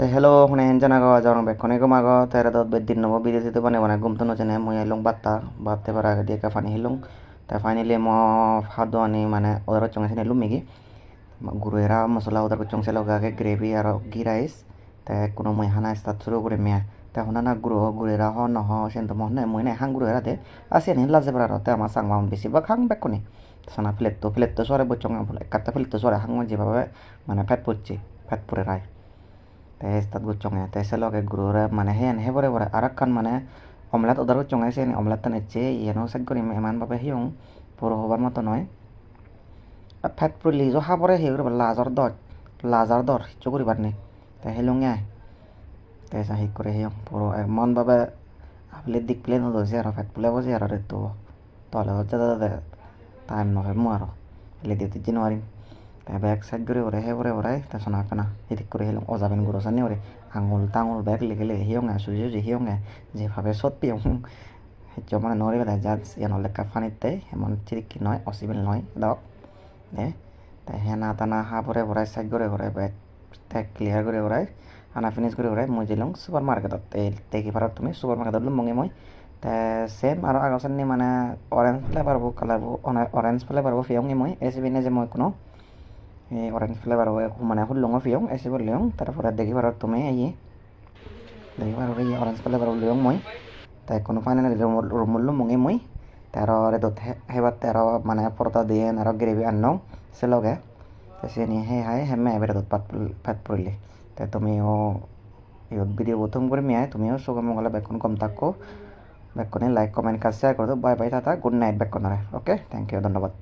তো hello hune henjana go jang be kone guma go tere dot be din no video situ bane bane gum to no jene moi elong batta batte para ga dia ka fani hilung ta finally mo phado ani mane odaro chonga sene lumigi guru era masala odaro chong selo ga ke gravy aro ghee rice ta kuno moi hana start suru kore mea ta hona na guru era ho no ho sen to mo na moi na hang guru era de asen hin laje para ta ama sang mam besi ba khang be kone sana plate to sore bo chonga bole katta plate to sore hang mo je babe mane pet pocche pet pure rai tes tat gu chonge tes lo ke gurura mane hen he bore bore arakkan mane omelet odar gu chonge se ni omelet tan eche yeno set gori eman babe hiung puro hobar mতো নয় fat পুলি jo ha bore he gori lazar dor chogori barne ta helonge te sa hi kore hiung puro mon babe আপলে দিক plan হলো যে আর fat পুলে বসে আর তো তলে হচ্ছে দাদা টাইম নয় মো আর লে দিতে জানুয়ারি ব্যাগ সাইড করে ওরে হে ওরে ওরে তা শোনা কানা এদিক করে হেলাম অজাবেন গুরো সানি ওরে আঙুল টাঙুল ব্যাগ লেগে লেগে হিয়ঙ্গা সুজি সুজি হিয়ঙ্গা যেভাবে সত্যি হেচ্চ মানে নরে বেলা যা ইয়ান লেখা ফানিতে এমন চিরিকি নয় অসিবেল নয় দাও তাই হেনা টানা হা পরে ওরাই সাইড করে ওরে ব্যাগ ট্যাগ ক্লিয়ার করে ওরাই আনা ফিনিশ করে ওরাই মই দিলাম সুপার মার্কেটত দেখি পারো তুমি সুপার মার্কেটত মঙে মই তা সেম আর আগসানি মানে অরেঞ্জ ফ্লেভার বো কালার বো অরেঞ্জ ফ্লেভার বো ফিয়ঙ্গে মই এসবিনে যে মই কোনো orange flavor মানে হুল্লং ফিয়ং এসে বললেও তারপরে দেখি পারো তুমি এই দেখি পারো এই orange flavor লিয়ং মই তাই কোনো ফাইনাল রুমুল্লু মঙ্গি মই তেরো রে দত হেবার তেরো মানে পরতা দিয়ে আর গ্রেভি আননো সে লগে সে নিয়ে হে হাই হেমে এবারে দত পাত পড়লে তাই তুমিও ইয়ত ভিডিও প্রথম করে মিয়ায় তুমিও সুগম মঙ্গলে বেকন কম থাকো বেকনে লাইক কমেন্ট কাজ শেয়ার করে দাও বাই বাই টাটা গুড নাইট বেকনারে ওকে থ্যাংক ইউ ধন্যবাদ।